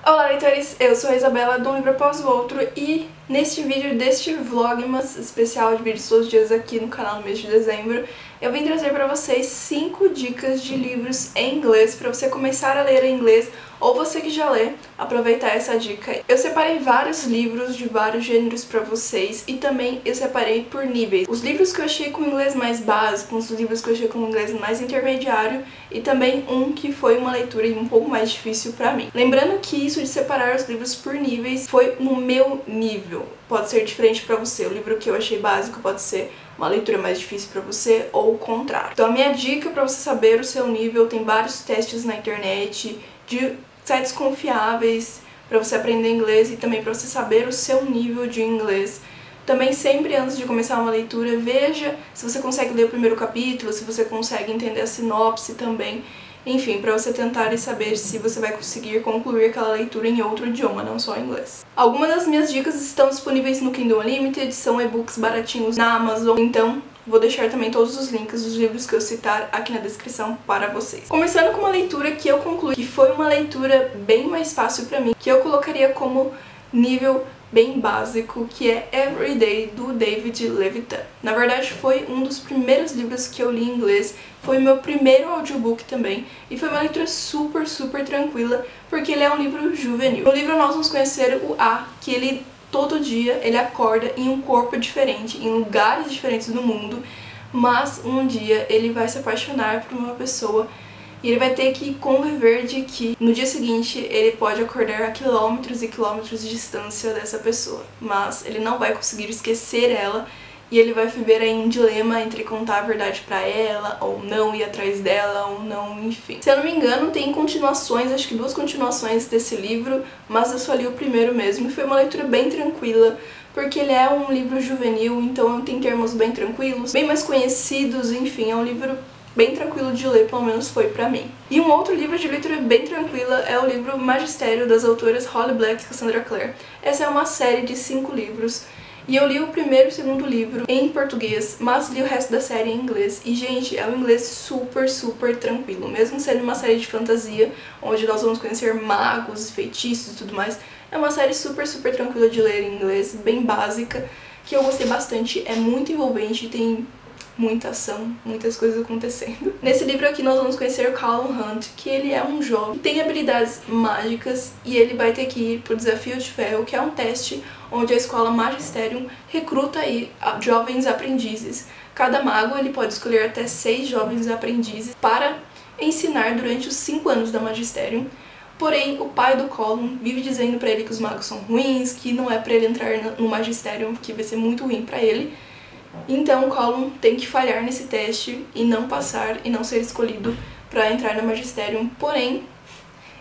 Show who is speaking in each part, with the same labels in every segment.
Speaker 1: Olá, leitores! Eu sou a Isabela, de um livro após o outro, e neste vídeo deste vlogmas especial de vídeos todos os dias aqui no canal no mês de dezembro, eu vim trazer para vocês 5 dicas de livros em inglês para você começar a ler em inglês, ou você que já lê, aproveitar essa dica. Eu separei vários livros de vários gêneros para vocês e também eu separei por níveis. Os livros que eu achei com inglês mais básico, os livros que eu achei com inglês mais intermediário e também um que foi uma leitura um pouco mais difícil para mim. Lembrando que isso de separar os livros por níveis foi no meu nível. Pode ser diferente para você. O livro que eu achei básico pode ser uma leitura mais difícil para você ou o contrário. Então a minha dica para você saber o seu nível, tem vários testes na internet de sites confiáveis para você aprender inglês e também para você saber o seu nível de inglês. Também sempre antes de começar uma leitura, veja se você consegue ler o primeiro capítulo, se você consegue entender a sinopse também. Enfim, para você tentar saber se você vai conseguir concluir aquela leitura em outro idioma, não só em inglês. Algumas das minhas dicas estão disponíveis no Kindle Unlimited, são e-books baratinhos na Amazon, então vou deixar também todos os links dos livros que eu citar aqui na descrição para vocês. Começando com uma leitura que eu concluí, que foi uma leitura bem mais fácil para mim, que eu colocaria como nível bem básico, que é Everyday, do David Levitan. Na verdade, foi um dos primeiros livros que eu li em inglês, foi o meu primeiro audiobook também, e foi uma leitura super tranquila, porque ele é um livro juvenil. No livro nós vamos conhecer o A, que ele todo dia ele acorda em um corpo diferente, em lugares diferentes do mundo, mas um dia ele vai se apaixonar por uma pessoa e ele vai ter que conviver de que no dia seguinte ele pode acordar a quilômetros e quilômetros de distância dessa pessoa, mas ele não vai conseguir esquecer ela e ele vai viver aí um dilema entre contar a verdade pra ela ou não, ir atrás dela ou não, enfim. Se eu não me engano, tem continuações, acho que 2 continuações desse livro, mas eu só li o primeiro mesmo e foi uma leitura bem tranquila, porque ele é um livro juvenil, então tem termos bem tranquilos, bem mais conhecidos, enfim, é um livro bem tranquilo de ler, pelo menos foi pra mim. E um outro livro de leitura bem tranquila é o livro Magistério, das autoras Holly Black e Cassandra Clare. Essa é uma série de 5 livros, e eu li o primeiro e o segundo livro em português, mas li o resto da série em inglês. E, gente, é um inglês super tranquilo. Mesmo sendo uma série de fantasia, onde nós vamos conhecer magos, feitiços e tudo mais, é uma série super tranquila de ler em inglês, bem básica, que eu gostei bastante, é muito envolvente, tem muita ação, muitas coisas acontecendo. Nesse livro aqui nós vamos conhecer o Callum Hunt, que ele é um jovem que tem habilidades mágicas e ele vai ter que ir pro Desafio de Ferro, que é um teste onde a escola Magisterium recruta aí jovens aprendizes. Cada mago ele pode escolher até 6 jovens aprendizes para ensinar durante os 5 anos da Magisterium. Porém, o pai do Callum vive dizendo pra ele que os magos são ruins, que não é pra ele entrar no Magisterium, que vai ser muito ruim pra ele. Então o Callum tem que falhar nesse teste e não passar e não ser escolhido para entrar no Magisterium, porém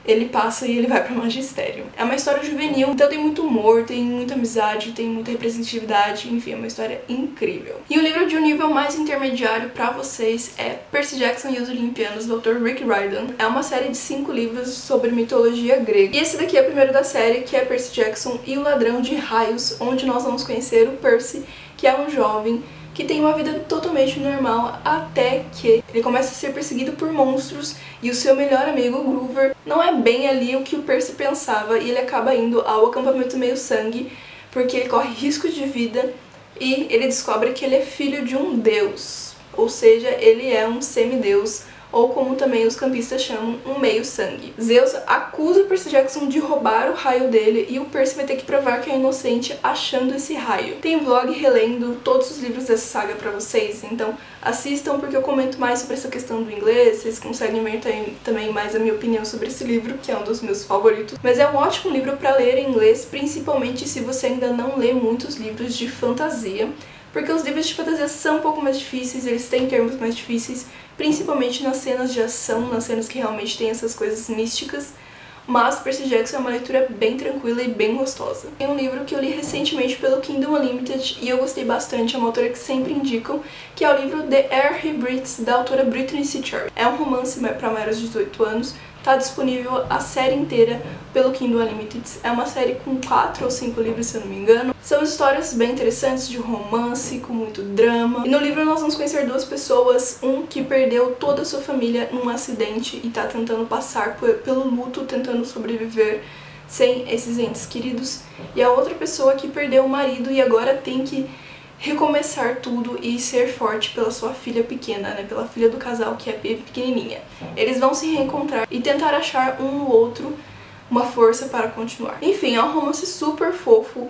Speaker 1: ele passa e ele vai para o Magisterium. É uma história juvenil, então tem muito humor, tem muita amizade, tem muita representatividade, enfim, é uma história incrível. E o livro de um nível mais intermediário para vocês é Percy Jackson e os Olimpianos, do Dr. Rick Riordan. É uma série de 5 livros sobre mitologia grega. E esse daqui é o primeiro da série, que é Percy Jackson e o Ladrão de Raios, onde nós vamos conhecer o Percy, que é um jovem que tem uma vida totalmente normal até que ele começa a ser perseguido por monstros e o seu melhor amigo, Groover, não é bem ali o que o Percy pensava e ele acaba indo ao acampamento meio-sangue porque ele corre risco de vida e ele descobre que ele é filho de um deus, ou seja, ele é um semideus, ou como também os campistas chamam, um meio-sangue. Zeus acusa Percy Jackson de roubar o raio dele e o Percy vai ter que provar que é inocente achando esse raio. Tem vlog relendo todos os livros dessa saga pra vocês, então assistam porque eu comento mais sobre essa questão do inglês, vocês conseguem ver também mais a minha opinião sobre esse livro, que é um dos meus favoritos. Mas é um ótimo livro pra ler em inglês, principalmente se você ainda não lê muitos livros de fantasia, porque os livros de fantasia são um pouco mais difíceis, eles têm termos mais difíceis, principalmente nas cenas de ação, nas cenas que realmente tem essas coisas místicas, mas Percy Jackson é uma leitura bem tranquila e bem gostosa. Tem um livro que eu li recentemente pelo Kindle Unlimited e eu gostei bastante, é uma autora que sempre indicam, que é o livro The Air Hybrids, da autora Brittany C. Cherry. É um romance para maiores de 18 anos, tá disponível a série inteira pelo Kindle Unlimited. É uma série com 4 ou 5 livros, se eu não me engano. São histórias bem interessantes de romance, com muito drama. E no livro nós vamos conhecer 2 pessoas, um que perdeu toda a sua família num acidente e tá tentando passar pelo luto, tentando sobreviver sem esses entes queridos, e a outra pessoa que perdeu o marido e agora tem que recomeçar tudo e ser forte pela sua filha pequena, né, pela filha do casal que é pequenininha. Eles vão se reencontrar e tentar achar um no outro uma força para continuar. Enfim, é um romance super fofo,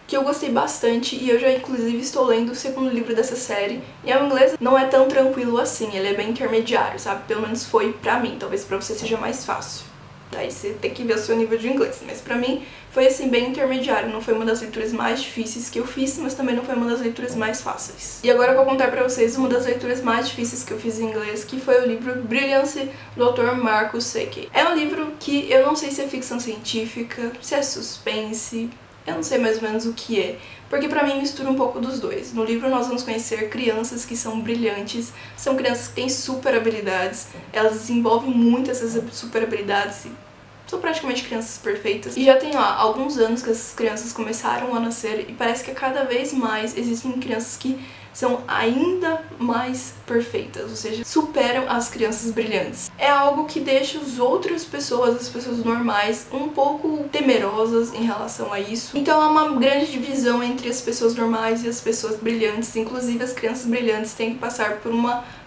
Speaker 1: que eu gostei bastante e eu já inclusive estou lendo o segundo livro dessa série. E o inglês não é tão tranquilo assim, ele é bem intermediário, sabe? Pelo menos foi pra mim, talvez pra você seja mais fácil. Daí você tem que ver o seu nível de inglês, mas pra mim foi assim bem intermediário, não foi uma das leituras mais difíceis que eu fiz, mas também não foi uma das leituras mais fáceis. E agora eu vou contar pra vocês uma das leituras mais difíceis que eu fiz em inglês, que foi o livro Brilliance, do autor Marcus Sequey. É um livro que eu não sei se é ficção científica, se é suspense, eu não sei mais ou menos o que é, porque pra mim mistura um pouco dos dois. No livro nós vamos conhecer crianças que são brilhantes, são crianças que têm super habilidades, elas desenvolvem muito essas super habilidades e são praticamente crianças perfeitas. E já tem alguns anos que essas crianças começaram a nascer e parece que cada vez mais existem crianças que são ainda mais perfeitas, ou seja, superam as crianças brilhantes. É algo que deixa as outras pessoas, as pessoas normais, um pouco temerosas em relação a isso. Então há uma grande divisão entre as pessoas normais e as pessoas brilhantes, inclusive as crianças brilhantes têm que passar por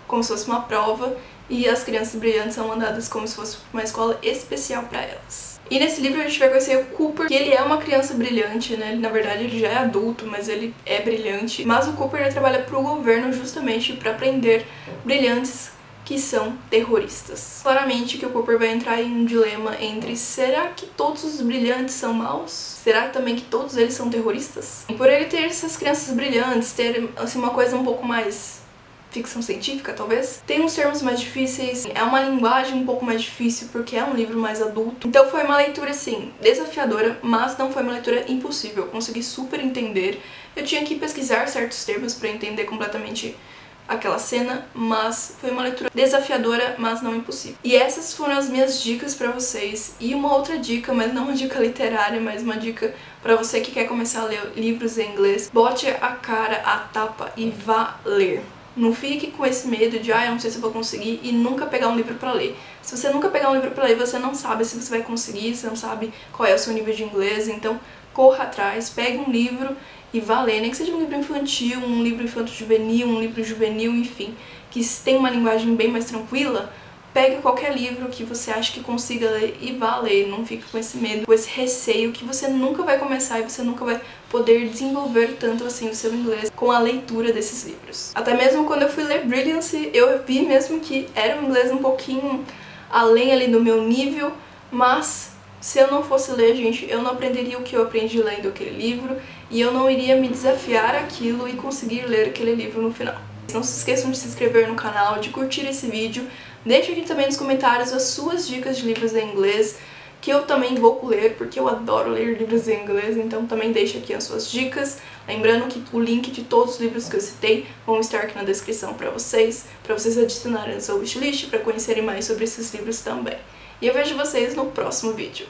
Speaker 1: como se fosse uma prova, e as crianças brilhantes são mandadas como se fosse uma escola especial para elas. E nesse livro a gente vai conhecer o Cooper, que ele é uma criança brilhante, né? Na verdade ele já é adulto, mas ele é brilhante. Mas o Cooper ele trabalha para o governo justamente para prender brilhantes que são terroristas. Claramente que o Cooper vai entrar em um dilema entre: será que todos os brilhantes são maus? Será também que todos eles são terroristas? E por ele ter essas crianças brilhantes, ter assim, uma coisa um pouco mais ficção científica, talvez, tem uns termos mais difíceis, é uma linguagem um pouco mais difícil porque é um livro mais adulto. Então foi uma leitura, assim, desafiadora, mas não foi uma leitura impossível. Eu consegui super entender. Eu tinha que pesquisar certos termos para entender completamente aquela cena, mas foi uma leitura desafiadora, mas não impossível. E essas foram as minhas dicas pra vocês. E uma outra dica, mas não uma dica literária, mas uma dica pra você que quer começar a ler livros em inglês: bote a cara, a tapa e vá ler. Não fique com esse medo de, eu não sei se eu vou conseguir, e nunca pegar um livro pra ler. Se você nunca pegar um livro pra ler, você não sabe se você vai conseguir, você não sabe qual é o seu nível de inglês, então corra atrás, pegue um livro e vá ler, nem que seja um livro infantil, um livro infanto-juvenil, um livro juvenil, enfim, que tem uma linguagem bem mais tranquila. Pegue qualquer livro que você acha que consiga ler e vá ler. Não fique com esse medo, com esse receio que você nunca vai começar e você nunca vai poder desenvolver tanto assim o seu inglês com a leitura desses livros. Até mesmo quando eu fui ler Brilliance, eu vi mesmo que era um inglês um pouquinho além ali do meu nível, mas se eu não fosse ler, gente, eu não aprenderia o que eu aprendi lendo aquele livro e eu não iria me desafiar aquilo e conseguir ler aquele livro no final. Não se esqueçam de se inscrever no canal, de curtir esse vídeo. Deixe aqui também nos comentários as suas dicas de livros em inglês, que eu também vou ler, porque eu adoro ler livros em inglês, então também deixe aqui as suas dicas. Lembrando que o link de todos os livros que eu citei vão estar aqui na descrição para vocês adicionarem no seu wishlist, para conhecerem mais sobre esses livros também. E eu vejo vocês no próximo vídeo.